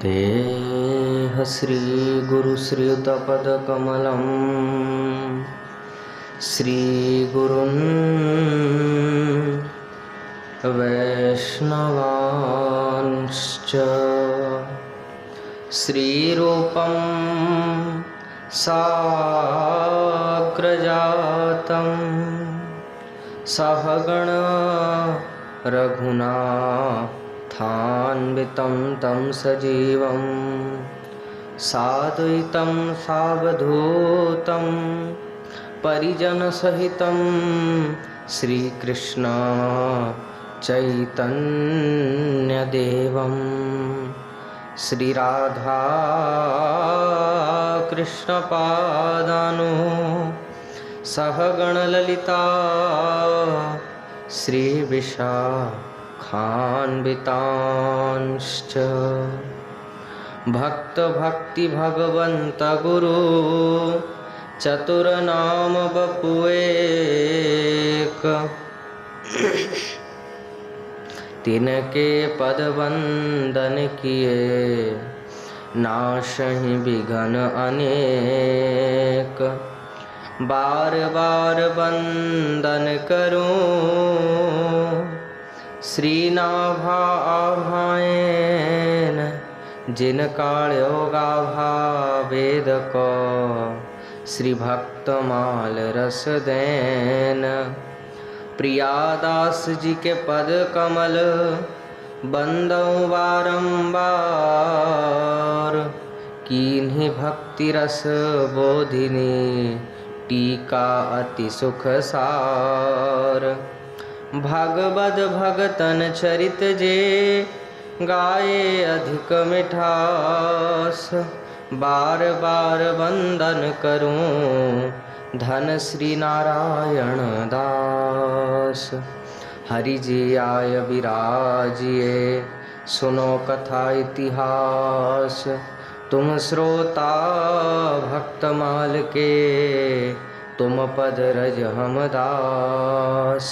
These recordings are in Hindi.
वन्देह श्रीगुरुश्रीयुतपदकमलं श्रीगुरुन् वैष्णवांश्च श्रीरूपं साग्रजातं सहगण रघुनाथान्वितं तं सजीवं साद्वैतं सावधूतं परिजनसहितं श्रीकृष्ण चैतन्यदेवं श्रीराधा कृष्णपादानो सहगणललिता श्रीविशाखान्वितांश्च भक्तभक्तिभगवन्त गुरु चतुरनाम बपुएक तिनके पद वंदन किए नाशहि विघ्न अनेक बार बार वंदन करूं श्रीनाभाएन जिन काळयोगाभा वेद को श्री भक्तमाल रस देन प्रियादास जी के पद कमल बंदौ बारंबार कीन्ही भक्ति रस बोधिनी टीका अति सुख सार भगवद भगतन चरित जे गाये अधिक मिठास बार बार वंदन करूं धन श्री नारायण दास हरि जी आय विराजिए सुनो कथा इतिहास तुम श्रोता भक्तमाल के तुम पद रज हम दास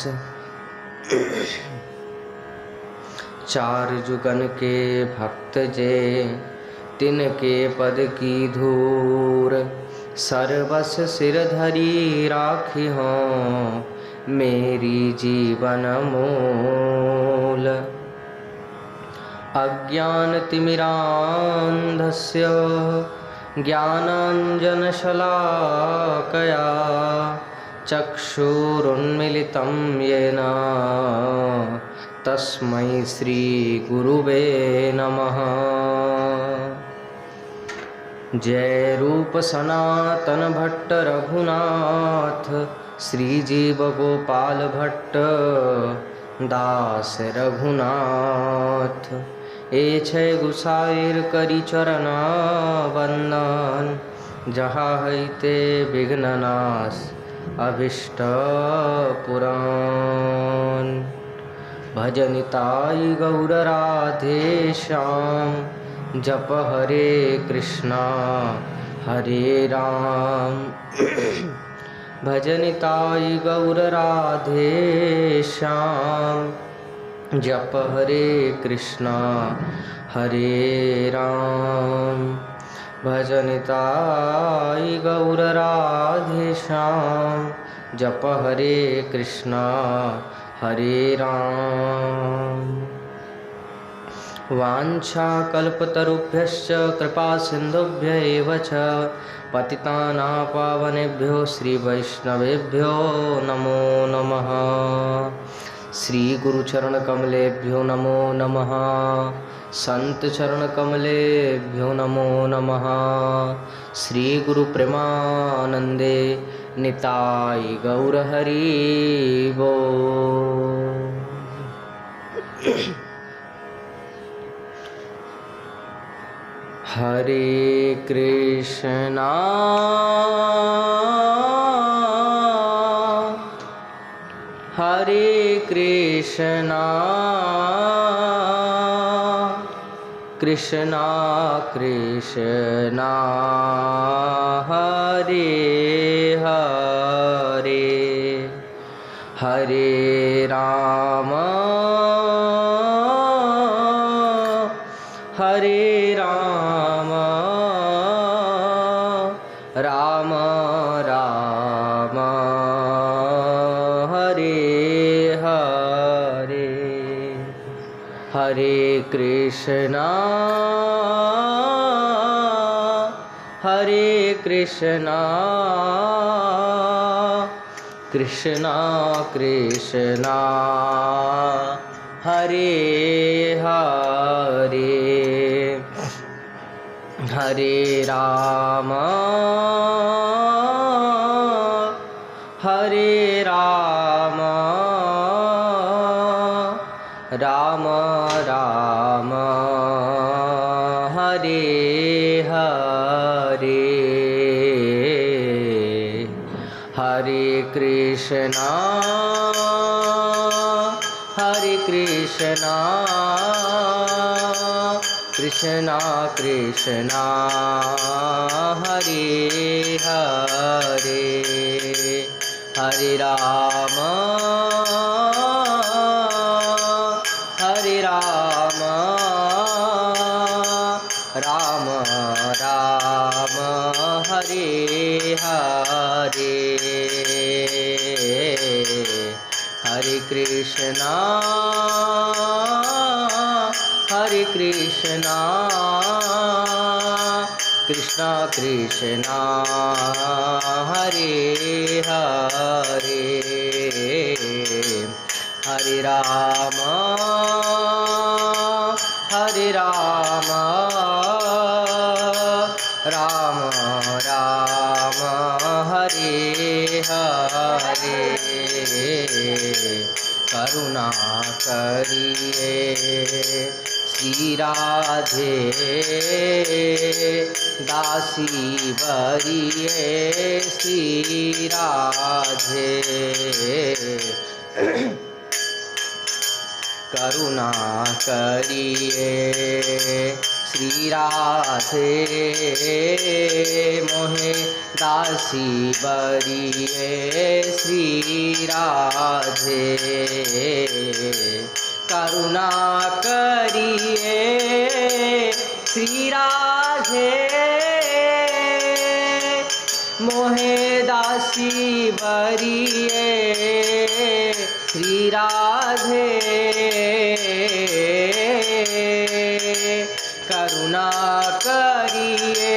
चार जुगन के भक्त जे तिनके पद की धूर सर्वस सिर धरी राखी हों मेरी जीवन मूल अज्ञान तिमिरान्धस्य ज्ञानाञ्जनशलाकया चक्षुरुन्मिलितं येन तस्मै श्री गुरुवे नमः। जय रूप सनातन भट्ट रघुनाथ श्रीजीव गोपाल भट्ट दास रघुनाथ ए छय गुसाइर करी चरना वंदन जहाँ हईते विघ्ननाश अभिष्ट पुराण भजनिताई गौर राधे श्याम जप हरे कृष्णा हरे राम भजनिताई गौर राधे श्याम जप हरे कृष्णा हरे राम भजनिताई गौर राधे श्याम जप हरे कृष्णा हरे राम वाञ्छाकल्पतरुभ्यश्च कृपा सिन्धुभ्य एव च पतितानां पावनेभ्यो श्रीवैष्णवेभ्यो नमो नमः। श्री गुरुचरणकमलेभ्यो नमो नमः। संत चरणकमलेभ्यो नमो नमः। श्री गुरुप्रेमानन्दे निताय गौर हरि बोल। हरे कृष्णा हरे कृष्णा कृष्णा कृष्णा हरे हरे हरे राम हरे राम राम राम हरे हरे हरे कृष्णा कृष्णा कृष्णा हरे हरे हरे राम राम राम हरे हरे हरे कृष्णा कृष्णा कृष्णा हरे हरे हरे राम राम राम हरे हरे हरे कृष्णा कृष्णा कृष्णा हरे हरे हरे राम राम राम हरे हरे करुणा करिए श्री राधे दासी बरिए श्री राधे करुणा करिए श्री राधे मोहे दासी बरिए श्री राधे करुणा करिए श्री राधे मोहे दासी बरिए श्री राधे करुणा करिए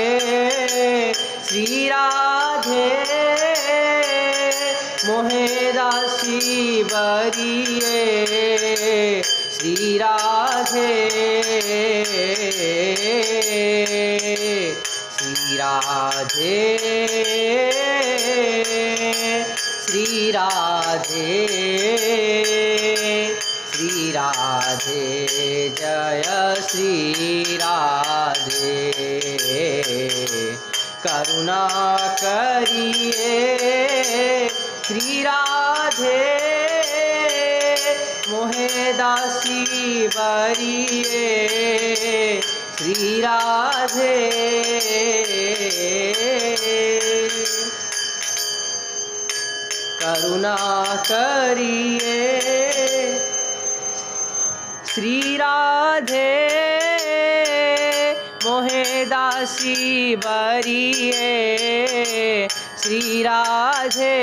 श्री राधे मोहे दासी बरिए श्री राधे श्री राधे श्री राधे श्री राधे जय श्री राधे करुणा करिए श्री राधे मोहे दासी बरिए श्री राधे करुणा करिए श्री राधे मोहे दासी बरिए श्री राधे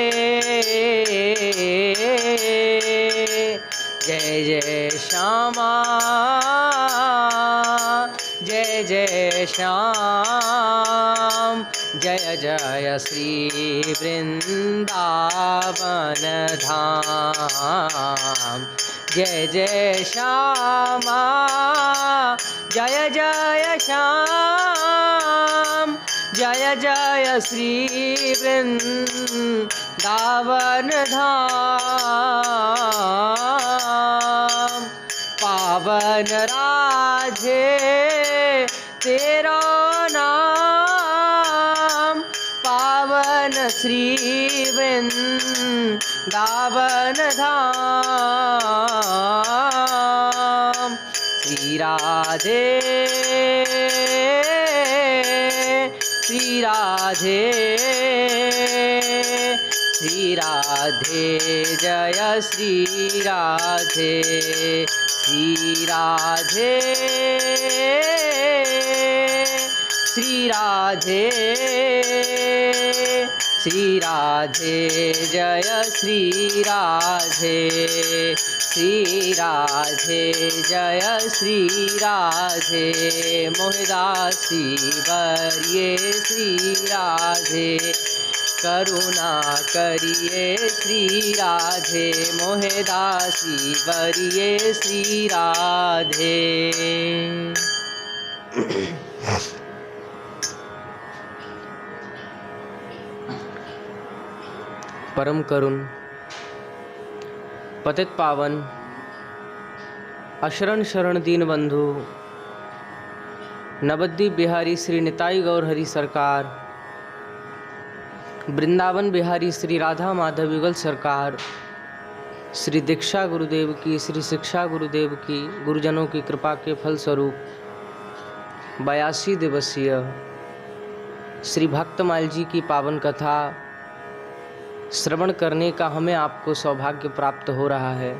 जय जय श्यामा जय जय श्याम जय जय श्री वृंदावन धाम जय जय श्यामा जय जय श्याम जय जय श्री वृंदावन धाम पावन राधे तेरा नाम पावन श्री वृंदावन धाम श्री राधे श्री राधे श्री राधे जय श्री राधे श्री राधे श्री राधे श्री राधे जय श्री राधे श्री राधे जय श्री राधे मोहदासी वरिये श्री राधे करुणा करिए श्री राधे मोहदासी वरिये श्री राधे। परम करुण पतित पावन अशरण शरण दीन बंधु नवद्वीप बिहारी श्री निताई गौर हरि सरकार, वृंदावन बिहारी श्री राधा माधव युगल सरकार, श्री दीक्षा गुरुदेव की, श्री शिक्षा गुरुदेव की, गुरुजनों की कृपा के फलस्वरूप 82 दिवसीय श्री भक्तमाल जी की पावन कथा श्रवण करने का हमें आपको सौभाग्य प्राप्त हो रहा है,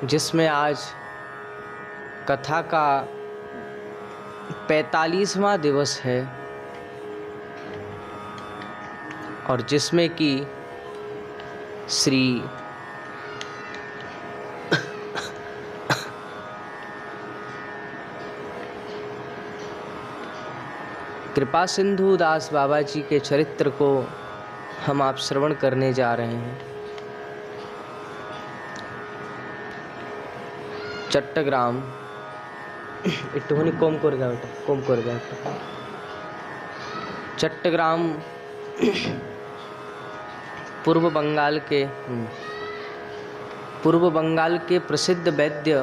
जिसमें आज कथा का 45वां दिवस है और जिसमें कि श्री कृपा सिंधु दास बाबा जी के चरित्र को हम आप श्रवण करने जा रहे हैं। चट्टग्राम इट्टोनी कोम कर जाओ चट्टग्राम पूर्व बंगाल के प्रसिद्ध वैद्य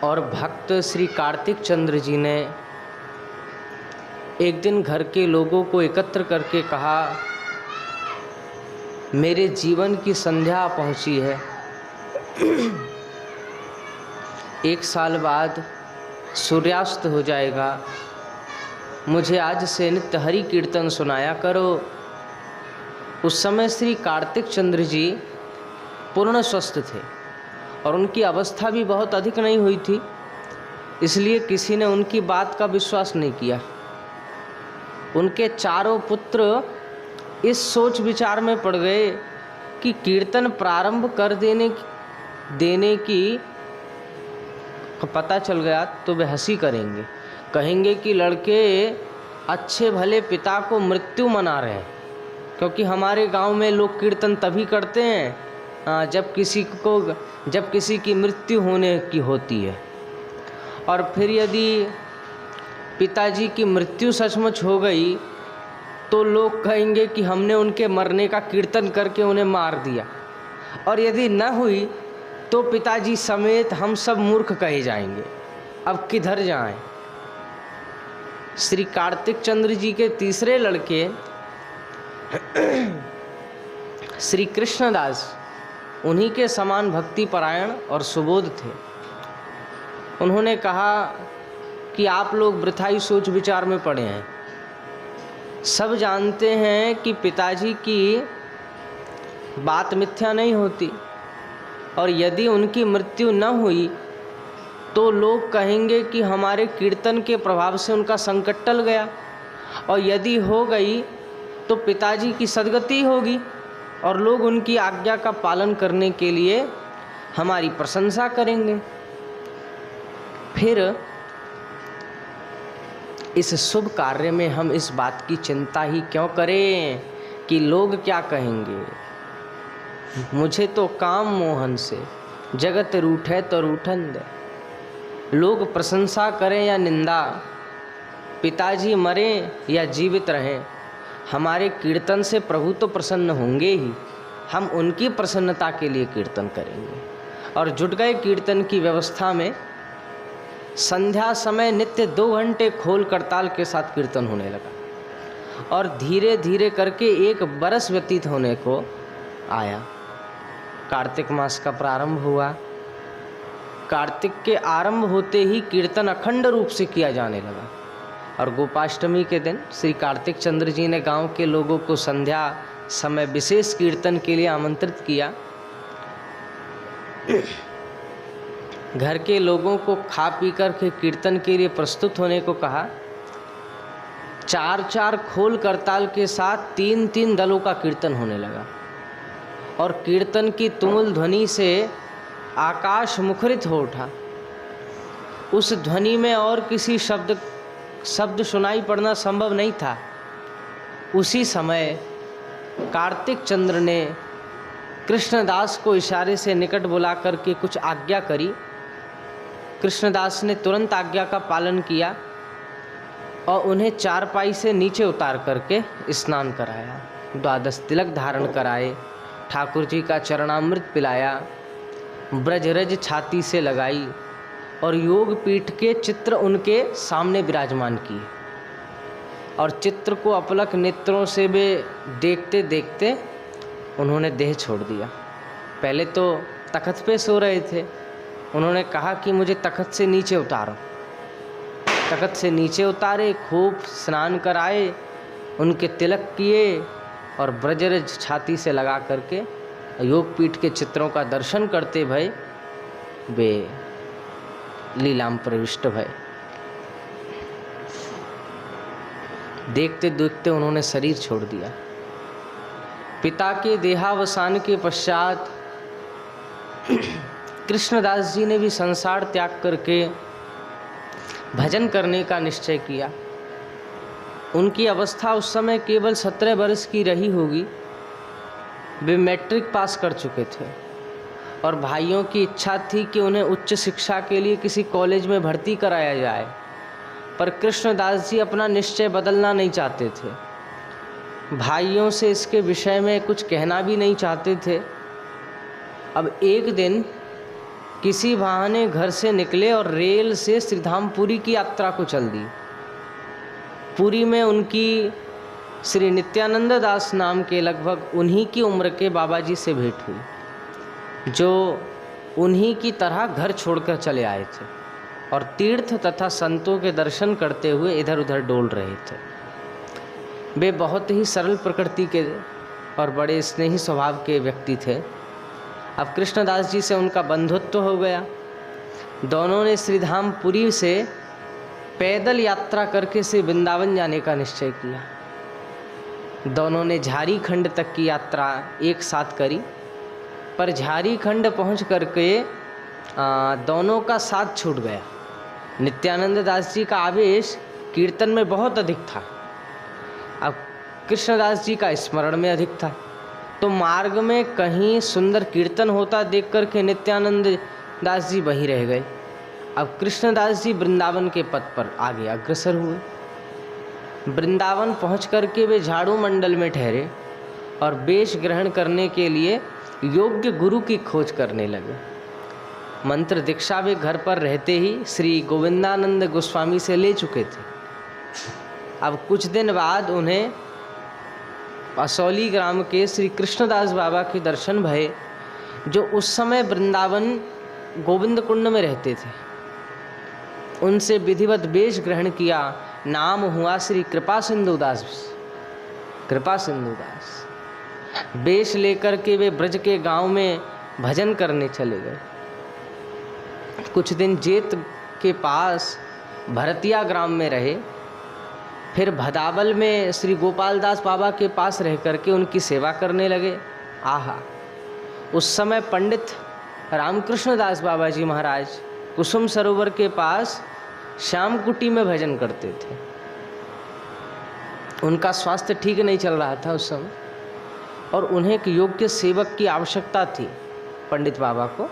और भक्त श्री कार्तिक चंद्र जी ने एक दिन घर के लोगों को एकत्र करके कहा, मेरे जीवन की संध्या पहुंची है, 1 साल बाद सूर्यास्त हो जाएगा, मुझे आज से नित्य हरि कीर्तन सुनाया करो। उस समय श्री कार्तिक चंद्र जी पूर्ण स्वस्थ थे और उनकी अवस्था भी बहुत अधिक नहीं हुई थी, इसलिए किसी ने उनकी बात का विश्वास नहीं किया। उनके चारों पुत्र इस सोच विचार में पड़ गए कि कीर्तन प्रारंभ कर देने की पता चल गया तो वे हंसी करेंगे, कहेंगे कि लड़के अच्छे भले पिता को मृत्यु मना रहे हैं, क्योंकि हमारे गांव में लोग कीर्तन तभी करते हैं जब किसी की मृत्यु होने की होती है। और फिर यदि पिताजी की मृत्यु सचमुच हो गई तो लोग कहेंगे कि हमने उनके मरने का कीर्तन करके उन्हें मार दिया, और यदि न हुई तो पिताजी समेत हम सब मूर्ख कहे जाएंगे। अब किधर जाएं? श्री कार्तिक चंद्र जी के तीसरे लड़के श्री कृष्णदास उन्हीं के समान भक्ति परायण और सुबोध थे। उन्होंने कहा कि आप लोग वृथाई सोच विचार में पड़े हैं। सब जानते हैं कि पिताजी की बात मिथ्या नहीं होती, और यदि उनकी मृत्यु न हुई तो लोग कहेंगे कि हमारे कीर्तन के प्रभाव से उनका संकट टल गया, और यदि हो गई तो पिताजी की सद्गति होगी और लोग उनकी आज्ञा का पालन करने के लिए हमारी प्रशंसा करेंगे। फिर इस शुभ कार्य में हम इस बात की चिंता ही क्यों करें कि लोग क्या कहेंगे। मुझे तो काम मोहन से जगत रूठे तो रूठन दे। लोग प्रशंसा करें या निंदा, पिताजी मरें या जीवित रहें, हमारे कीर्तन से प्रभु तो प्रसन्न होंगे ही। हम उनकी प्रसन्नता के लिए कीर्तन करेंगे। और जुट गए कीर्तन की व्यवस्था में। संध्या समय नित्य 2 घंटे खोल करताल के साथ कीर्तन होने लगा और धीरे धीरे करके 1 बरस व्यतीत होने को आया। कार्तिक मास का प्रारंभ हुआ। कार्तिक के आरंभ होते ही कीर्तन अखंड रूप से किया जाने लगा और गोपाष्टमी के दिन श्री कार्तिक चंद्र जी ने गांव के लोगों को संध्या समय विशेष कीर्तन के लिए आमंत्रित किया। घर के लोगों को खा पी कर के कीर्तन के लिए प्रस्तुत होने को कहा। 4-4 खोल करताल के साथ 3-3 दलों का कीर्तन होने लगा और कीर्तन की तुमुल ध्वनि से आकाश मुखरित हो उठा। उस ध्वनि में और किसी शब्द सुनाई पड़ना संभव नहीं था। उसी समय कार्तिक चंद्र ने कृष्णदास को इशारे से निकट बुला करके कुछ आज्ञा करी। कृष्णदास ने तुरंत आज्ञा का पालन किया और उन्हें चारपाई से नीचे उतार करके स्नान कराया, 12 तिलक धारण कराए, ठाकुर जी का चरणामृत पिलाया, ब्रजरज छाती से लगाई और योग पीठ के चित्र उनके सामने विराजमान किए और चित्र को अपलक नेत्रों से वे देखते देखते उन्होंने देह छोड़ दिया। पहले तो तख्त पे सो रहे थे, उन्होंने कहा कि मुझे तख्त से नीचे उतारो। तख्त से नीचे उतारे, खूब स्नान कराए, उनके तिलक किए और ब्रजरज छाती से लगा करके योग पीठ के चित्रों का दर्शन करते भय वे लीलाम प्रविष्ट भय। देखते देखते उन्होंने शरीर छोड़ दिया। पिता के देहावसान के पश्चात कृष्णदास जी ने भी संसार त्याग करके भजन करने का निश्चय किया। उनकी अवस्था उस समय केवल 17 वर्ष की रही होगी। वे मैट्रिक पास कर चुके थे और भाइयों की इच्छा थी कि उन्हें उच्च शिक्षा के लिए किसी कॉलेज में भर्ती कराया जाए, पर कृष्णदास जी अपना निश्चय बदलना नहीं चाहते थे। भाइयों से इसके विषय में कुछ कहना भी नहीं चाहते थे। अब एक दिन किसी बहाने घर से निकले और रेल से श्रीधामपुरी की यात्रा को चल दी। पुरी में उनकी श्री नित्यानंद दास नाम के लगभग उन्हीं की उम्र के बाबा जी से भेंट हुई, जो उन्हीं की तरह घर छोड़कर चले आए थे और तीर्थ तथा संतों के दर्शन करते हुए इधर उधर डोल रहे थे। वे बहुत ही सरल प्रकृति के और बड़े स्नेही स्वभाव के व्यक्ति थे। अब कृष्णदास जी से उनका बंधुत्व हो गया। दोनों ने श्रीधामपुरी से पैदल यात्रा करके श्री वृंदावन जाने का निश्चय किया। दोनों ने झारीखंड तक की यात्रा एक साथ करी, पर झारीखंड पहुँच करके दोनों का साथ छूट गया। नित्यानंद दास जी का आवेश कीर्तन में बहुत अधिक था, अब कृष्णदास जी का स्मरण में अधिक था। तो मार्ग में कहीं सुंदर कीर्तन होता देख कर के नित्यानंद दास जी वहीं रह गए। अब कृष्णदास जी वृंदावन के पथ पर आगे अग्रसर हुए। वृंदावन पहुँच करके वे झाड़ू मंडल में ठहरे और वेश ग्रहण करने के लिए योग्य गुरु की खोज करने लगे। मंत्र दीक्षा वे घर पर रहते ही श्री गोविंदानंद गोस्वामी से ले चुके थे। अब कुछ दिन बाद उन्हें असौली ग्राम के श्री कृष्णदास बाबा के दर्शन भये, जो उस समय वृंदावन गोविंद कुंड में रहते थे। उनसे विधिवत वेश ग्रहण किया। नाम हुआ श्री कृपा सिंधु दास। कृपा सिंधु दास वेश लेकर के वे ब्रज के गांव में भजन करने चले गए। कुछ दिन जेत के पास भरतिया ग्राम में रहे, फिर भदावल में श्री गोपाल दास बाबा के पास रह करके उनकी सेवा करने लगे। आहा, उस समय पंडित रामकृष्ण दास बाबा जी महाराज कुसुम सरोवर के पास श्याम कुटी में भजन करते थे। उनका स्वास्थ्य ठीक नहीं चल रहा था उस समय और उन्हें एक योग्य सेवक की आवश्यकता थी पंडित बाबा को।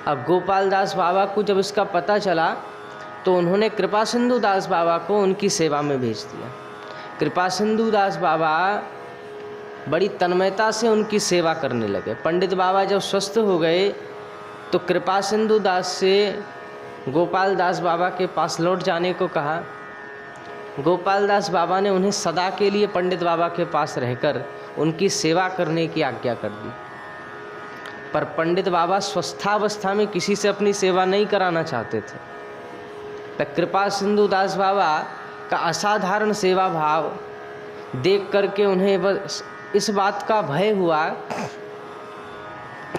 अब गोपाल दास बाबा को जब इसका पता चला तो उन्होंने कृपा सिंधु दास बाबा को उनकी सेवा में भेज दिया। कृपा सिंधु दास बाबा बड़ी तन्मयता से उनकी सेवा करने लगे। पंडित बाबा जब स्वस्थ हो गए तो कृपा सिंधु दास से गोपाल दास बाबा के पास लौट जाने को कहा। गोपाल दास बाबा ने उन्हें सदा के लिए पंडित बाबा के पास रहकर उनकी सेवा करने की आज्ञा कर दी, पर पंडित बाबा स्वस्थावस्था में किसी से अपनी सेवा नहीं कराना चाहते थे। तो कृपा सिंधु दास बाबा का असाधारण सेवा भाव देख करके उन्हें बस इस बात का भय हुआ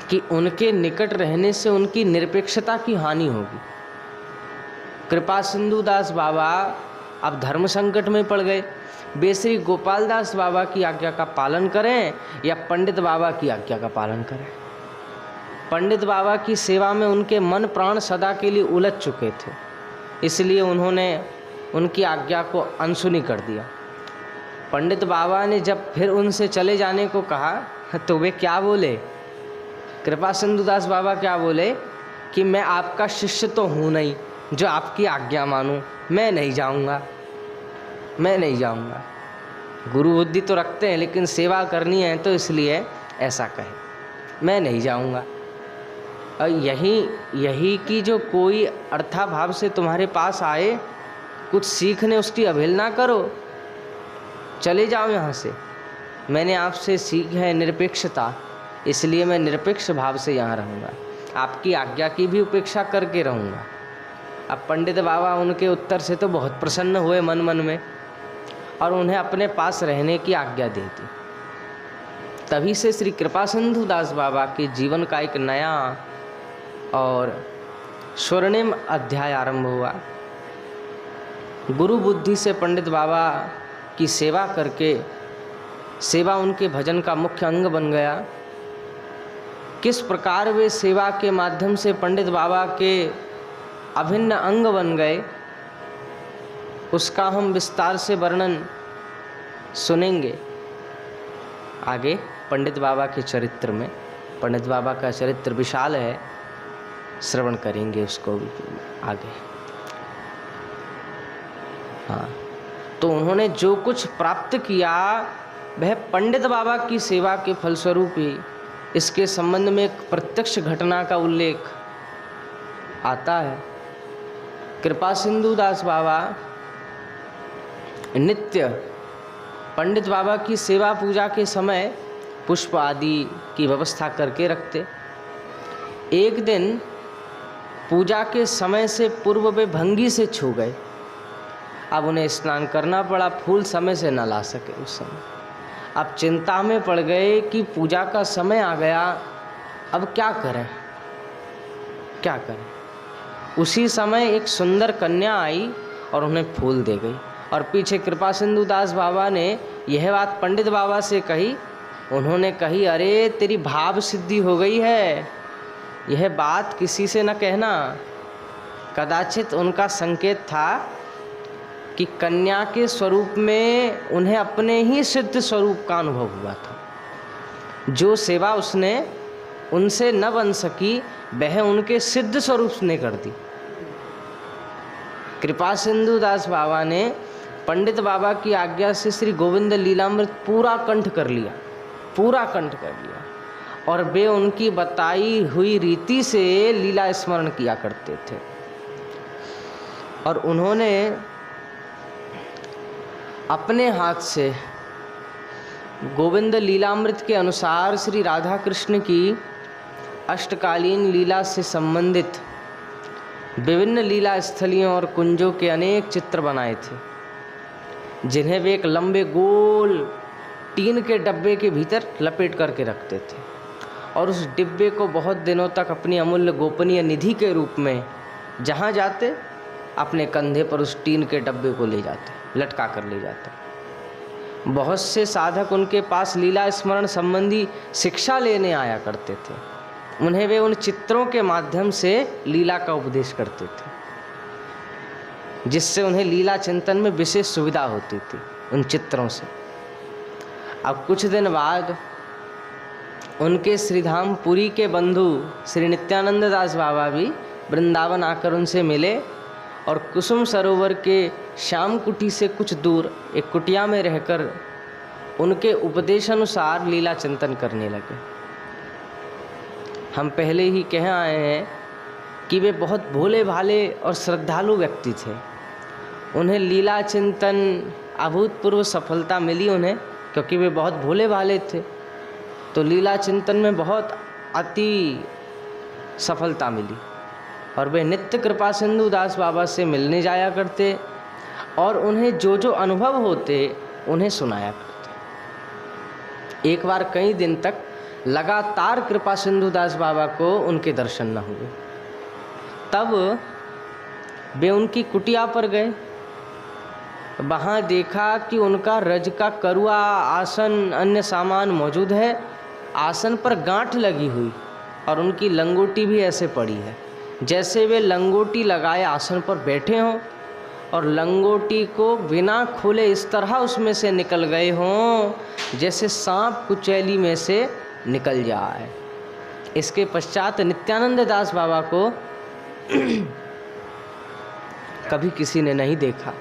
कि उनके निकट रहने से उनकी निरपेक्षता की हानि होगी। कृपा सिंधु दास बाबा अब धर्म संकट में पड़ गए। वे श्री गोपाल दास बाबा की आज्ञा का पालन करें या पंडित बाबा की आज्ञा का पालन करें। पंडित बाबा की सेवा में उनके मन प्राण सदा के लिए उलझ चुके थे, इसलिए उन्होंने उनकी आज्ञा को अनसुनी कर दिया। पंडित बाबा ने जब फिर उनसे चले जाने को कहा तो वे क्या बोले? कृपा सिंधु दास बाबा क्या बोले कि मैं आपका शिष्य तो हूँ नहीं जो आपकी आज्ञा मानूं, मैं नहीं जाऊँगा, मैं नहीं जाऊँगा। गुरु बुद्धि तो रखते हैं लेकिन सेवा करनी है तो इसलिए ऐसा कहे, मैं नहीं जाऊँगा। और यही कि जो कोई अर्थाभाव से तुम्हारे पास आए कुछ सीखने, उसकी अवहेलना करो, चले जाओ यहाँ से। मैंने आपसे सीखी है निरपेक्षता, इसलिए मैं निरपेक्ष भाव से यहाँ रहूँगा, आपकी आज्ञा की भी उपेक्षा करके रहूँगा। अब पंडित बाबा उनके उत्तर से तो बहुत प्रसन्न हुए मन में और उन्हें अपने पास रहने की आज्ञा दे दी। तभी से श्री कृपा सिंधु दास बाबा के जीवन का एक नया और स्वर्णिम अध्याय आरंभ हुआ। गुरु बुद्धि से पंडित बाबा की सेवा करके सेवा उनके भजन का मुख्य अंग बन गया। किस प्रकार वे सेवा के माध्यम से पंडित बाबा के अभिन्न अंग बन गए, उसका हम विस्तार से वर्णन सुनेंगे आगे पंडित बाबा के चरित्र में। पंडित बाबा का चरित्र विशाल है, श्रवण करेंगे उसको आगे। हाँ, तो उन्होंने जो कुछ प्राप्त किया वह पंडित बाबा की सेवा के फलस्वरूप ही। इसके संबंध में एक प्रत्यक्ष घटना का उल्लेख आता है। कृपा सिंधु दास बाबा नित्य पंडित बाबा की सेवा पूजा के समय पुष्प आदि की व्यवस्था करके रखते। एक दिन पूजा के समय से पूर्व वे भंगी से छू गए। अब उन्हें स्नान करना पड़ा, फूल समय से न ला सके उस समय। अब चिंता में पड़ गए कि पूजा का समय आ गया, अब क्या करें, क्या करें। उसी समय एक सुंदर कन्या आई और उन्हें फूल दे गई। और पीछे कृपा सिंधु दास बाबा ने यह बात पंडित बाबा से कही। उन्होंने कही, अरे तेरी भाव सिद्धि हो गई है, यह बात किसी से न कहना। कदाचित उनका संकेत था कि कन्या के स्वरूप में उन्हें अपने ही सिद्ध स्वरूप का अनुभव हुआ था। जो सेवा उसने उनसे न बन सकी वह उनके सिद्ध स्वरूप ने कर दी। कृपा सिंधु दास बाबा ने पंडित बाबा की आज्ञा से श्री गोविंद लीलामृत पूरा कंठ कर लिया, पूरा कंठ कर लिया। और वे उनकी बताई हुई रीति से लीला स्मरण किया करते थे। और उन्होंने अपने हाथ से गोविंद लीलामृत के अनुसार श्री राधा कृष्ण की अष्टकालीन लीला से संबंधित विभिन्न लीला स्थलियों और कुंजों के अनेक चित्र बनाए थे, जिन्हें वे एक लंबे गोल टीन के डब्बे के भीतर लपेट करके रखते थे। और उस डिब्बे को बहुत दिनों तक अपनी अमूल्य गोपनीय निधि के रूप में जहाँ जाते अपने कंधे पर उस टीन के डब्बे को ले जाते, लटका कर ले जाते। बहुत से साधक उनके पास लीला स्मरण संबंधी शिक्षा लेने आया करते थे। उन्हें वे उन चित्रों के माध्यम से लीला का उपदेश करते थे, जिससे उन्हें लीला चिंतन में विशेष सुविधा होती थी उन चित्रों से। अब कुछ दिन बाद उनके श्रीधाम पुरी के बंधु श्री नित्यानंद दास बाबा भी वृंदावन आकर उनसे मिले और कुसुम सरोवर के श्याम कुटी से कुछ दूर एक कुटिया में रहकर उनके उपदेशानुसार लीला चिंतन करने लगे। हम पहले ही कह आए हैं कि वे बहुत भोले भाले और श्रद्धालु व्यक्ति थे। उन्हें लीला चिंतन अभूतपूर्व सफलता मिली उन्हें, क्योंकि वे बहुत भोले भाले थे। तो लीला चिंतन में बहुत अति सफलता मिली और वे नित्य कृपा सिंधु दास बाबा से मिलने जाया करते और उन्हें जो जो अनुभव होते उन्हें सुनाया करते। एक बार कई दिन तक लगातार कृपा सिंधु दास बाबा को उनके दर्शन न हुए। तब वे उनकी कुटिया पर गए। वहाँ देखा कि उनका रज का करुआ, आसन, अन्य सामान मौजूद है। आसन पर गांठ लगी हुई और उनकी लंगोटी भी ऐसे पड़ी है जैसे वे लंगोटी लगाए आसन पर बैठे हों और लंगोटी को बिना खोले इस तरह उसमें से निकल गए हों जैसे सांप कुचैली में से निकल जाए। इसके पश्चात नित्यानंद दास बाबा को कभी किसी ने नहीं देखा।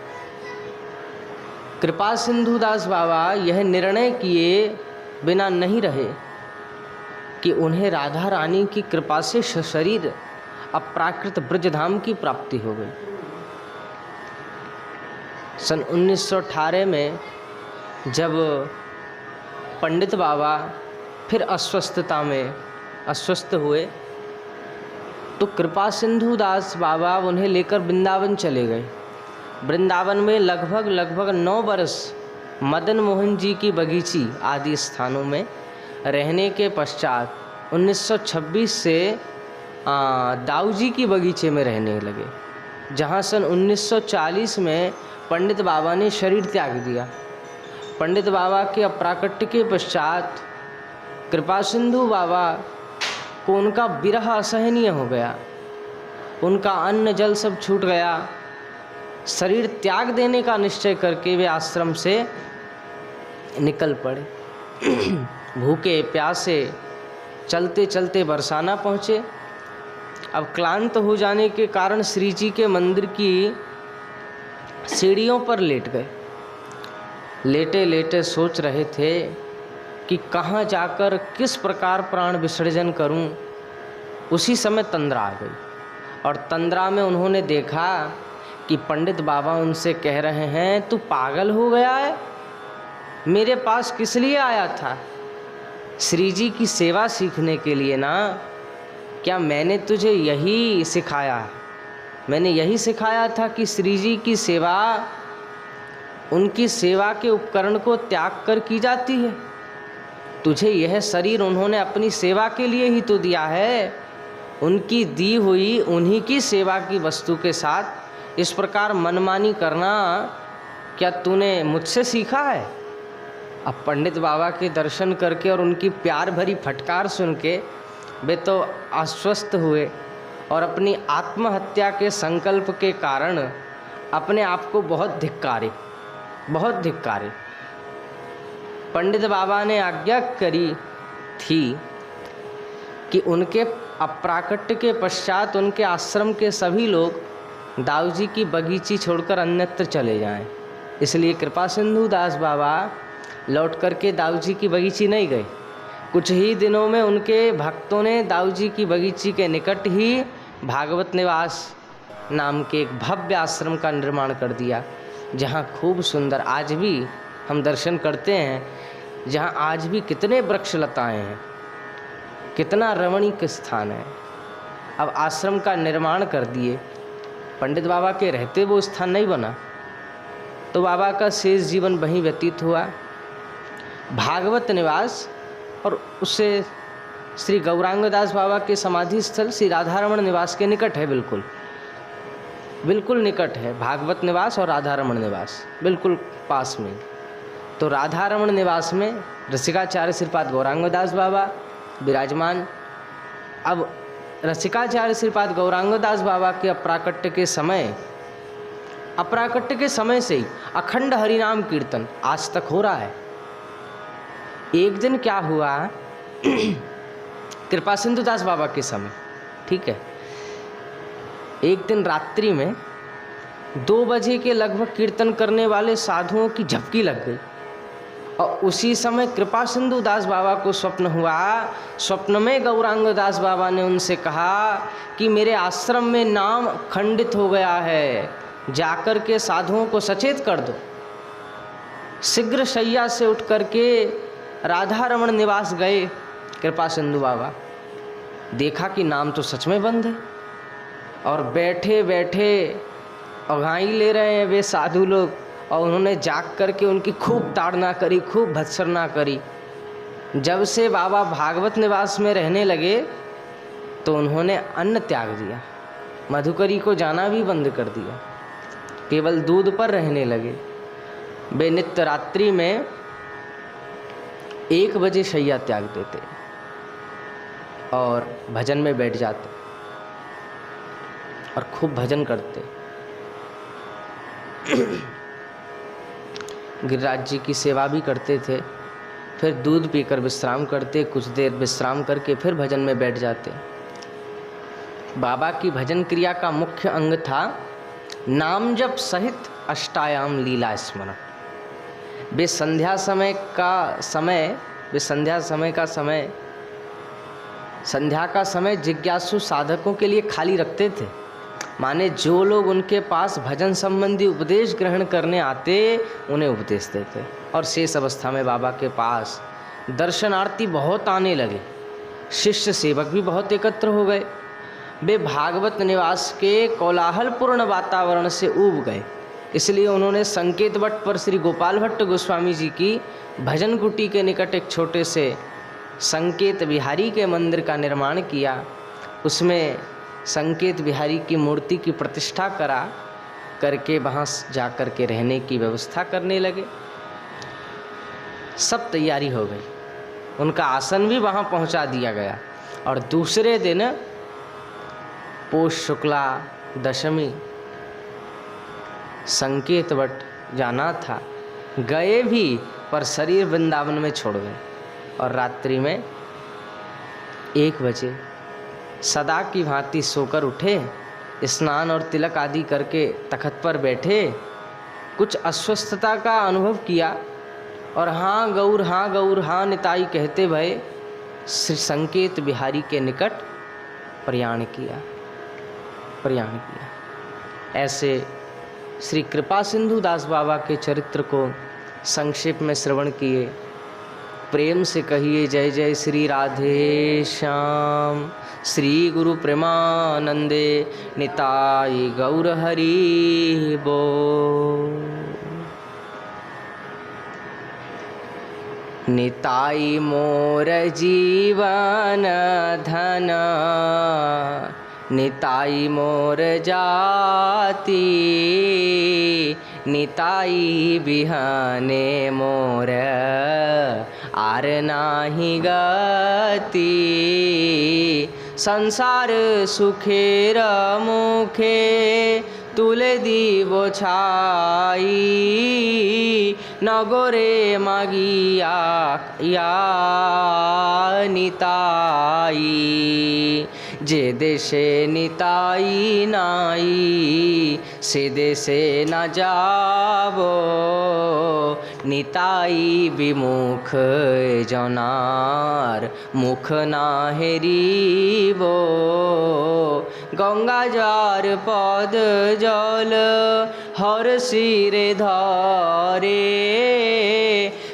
कृपा सिंधु दास बाबा यह निर्णय किए बिना नहीं रहे कि उन्हें राधा रानी की कृपा से सशरीर अप्राकृत ब्रजधाम की प्राप्ति हो गई। सन 1918 में जब पंडित बाबा फिर अस्वस्थता में अस्वस्थ हुए तो कृपा सिंधु दास बाबा उन्हें लेकर वृंदावन चले गए। वृंदावन में लगभग 9 वर्ष मदन मोहन जी की बगीची आदि स्थानों में रहने के पश्चात 1926 से दाऊ जी की बगीचे में रहने लगे, जहां सन 1940 में पंडित बाबा ने शरीर त्याग दिया। पंडित बाबा के अप्राकट्य के पश्चात कृपा सिंधु बाबा को उनका विरह असहनीय हो गया। उनका अन्न जल सब छूट गया। शरीर त्याग देने का निश्चय करके वे आश्रम से निकल पड़े। भूखे प्यासे चलते चलते बरसाना पहुँचे। अब क्लांत हो जाने के कारण श्री जी के मंदिर की सीढ़ियों पर लेट गए। लेटे लेटे सोच रहे थे कि कहाँ जाकर किस प्रकार प्राण विसर्जन करूं। उसी समय तंद्रा आ गई और तंद्रा में उन्होंने देखा कि पंडित बाबा उनसे कह रहे हैं, तू पागल हो गया है? मेरे पास किस लिए आया था? श्री जी की सेवा सीखने के लिए ना। क्या मैंने तुझे यही सिखाया? मैंने यही सिखाया था कि श्री जी की सेवा उनकी सेवा के उपकरण को त्याग कर की जाती है। तुझे यह शरीर उन्होंने अपनी सेवा के लिए ही तो दिया है। उनकी दी हुई उन्हीं की सेवा की वस्तु के साथ इस प्रकार मनमानी करना क्या तूने मुझसे सीखा है? अब पंडित बाबा के दर्शन करके और उनकी प्यार भरी फटकार सुन के वे तो आश्वस्त हुए और अपनी आत्महत्या के संकल्प के कारण अपने आप को बहुत धिक्कारे। पंडित बाबा ने आज्ञा करी थी कि उनके अप्राकट्य के पश्चात उनके आश्रम के सभी लोग दाऊ जी की बगीची छोड़कर अन्यत्र चले जाएं। इसलिए कृपा सिंधु दास बाबा लौट करके दाऊ जी की बगीची नहीं गए। कुछ ही दिनों में उनके भक्तों ने दाऊ जी की बगीची के निकट ही भागवत निवास नाम के एक भव्य आश्रम का निर्माण कर दिया, जहाँ खूब सुंदर आज भी हम दर्शन करते हैं, जहाँ आज भी कितने वृक्ष लताएँ हैं, कितना रमणीक स्थान है। अब आश्रम का निर्माण कर दिए। पंडित बाबा के रहते वो स्थान नहीं बना, तो बाबा का शेष जीवन वहीं व्यतीत हुआ। भागवत निवास और उससे श्री गौरांग दास बाबा के समाधि स्थल श्री राधारमण निवास के निकट है, बिल्कुल निकट है। भागवत निवास और राधारमण निवास बिल्कुल पास में। तो राधारमण निवास में रसिकाचार्य श्रीपाद गौरांग दास बाबा विराजमान। अब रसिकाचार्य श्रीपाद गौरांग दास बाबा के अप्राकट्य के समय से ही अखंड हरिनाम कीर्तन आज तक हो रहा है। एक दिन क्या हुआ, कृपा सिंधु दास बाबा के समय, ठीक है, एक दिन रात्रि में 2 बजे के लगभग कीर्तन करने वाले साधुओं की झपकी लग गई और उसी समय कृपा सिंधु दास बाबा को स्वप्न हुआ। स्वप्न में गौरांग दास बाबा ने उनसे कहा कि मेरे आश्रम में नाम खंडित हो गया है, जाकर के साधुओं को सचेत कर दो। शीघ्र शैया से उठ करके राधारमण निवास गए कृपा सिंधु बाबा। देखा कि नाम तो सच में बंद है और बैठे बैठे अघाई ले रहे हैं वे साधु लोग, और उन्होंने जाग करके उनकी खूब ताड़ना करी, खूब भत्सरना करी। जब से बाबा भागवत निवास में रहने लगे तो उन्होंने अन्न त्याग दिया, मधुकरी को जाना भी बंद कर दिया, केवल दूध पर रहने लगे। वे नित्य रात्रि में 1 बजे शैया त्याग देते और भजन में बैठ जाते और खूब भजन करते। गिरिराज जी की सेवा भी करते थे, फिर दूध पीकर विश्राम करते, कुछ देर विश्राम करके फिर भजन में बैठ जाते। बाबा की भजन क्रिया का मुख्य अंग था नाम जप सहित अष्टायाम लीला स्मरण। वे संध्या समय का समय जिज्ञासु साधकों के लिए खाली रखते थे। माने जो लोग उनके पास भजन संबंधी उपदेश ग्रहण करने आते उन्हें उपदेश देते। और शेष अवस्था में बाबा के पास दर्शनार्थी बहुत आने लगे, शिष्य सेवक भी बहुत एकत्र हो गए। वे भागवत निवास के कोलाहलपूर्ण वातावरण से ऊब गए, इसलिए उन्होंने संकेत वट पर श्री गोपाल भट्ट गोस्वामी जी की भजन कुटी के निकट एक छोटे से संकेत बिहारी के मंदिर का निर्माण किया। उसमें संकेत बिहारी की मूर्ति की प्रतिष्ठा करके वहाँ जा कर के रहने की व्यवस्था करने लगे। सब तैयारी हो गई, उनका आसन भी वहाँ पहुँचा दिया गया। और दूसरे दिन पोष शुक्ला दशमी संकेत वट जाना था, गए भी पर शरीर वृंदावन में छोड़ गए। और रात्रि में 1 बजे सदा की भांति सोकर उठे, स्नान और तिलक आदि करके तखत पर बैठे, कुछ अस्वस्थता का अनुभव किया और हाँ गौर हाँ निताई कहते भय श्री संकेत बिहारी के निकट प्रयाण किया। ऐसे श्री कृपा सिंधु दास बाबा के चरित्र को संक्षेप में श्रवण किए। प्रेम से कहिए जय जय श्री राधे श्याम, श्री गुरु प्रेमानंदे निताई गौर हरि बोल। निताई मोर जीवन धन, निताई मोर जाति, निताई बिहाने मोर आर नाही गति। संसार सुखेर मुखे तुले दीबो छाई, नगोरे मागिया या निताई। जे देशे निताई नाई, से देशे न जावो, निताई विमुख जनार मुख ना हेरिबो। गंगा जार पद जल हर सिरे धरे,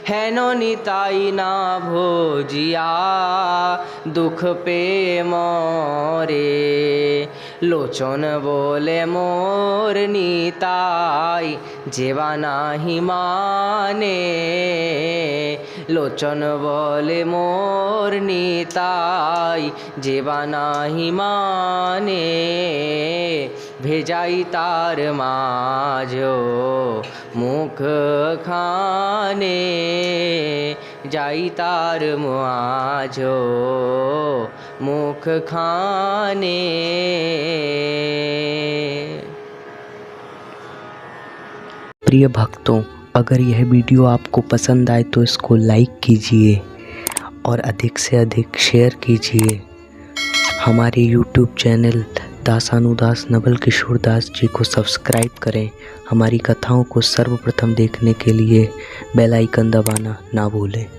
हेनो निताई ना भोजिया दुख पे मोरे। लोचन बोले मोर निताई जेवा नाही माने, लोचन बोले मोर निताई जेवा नाही माने। भेजाई तार माझो मुख खाने, जाई तार माझो मुख खाने। प्रिय भक्तों, अगर यह वीडियो आपको पसंद आए तो इसको लाइक कीजिए और अधिक से अधिक शेयर कीजिए। हमारे YouTube चैनल दासानुदास नवल किशोर दास जी को सब्सक्राइब करें। हमारी कथाओं को सर्वप्रथम देखने के लिए बेल आइकन दबाना ना भूलें।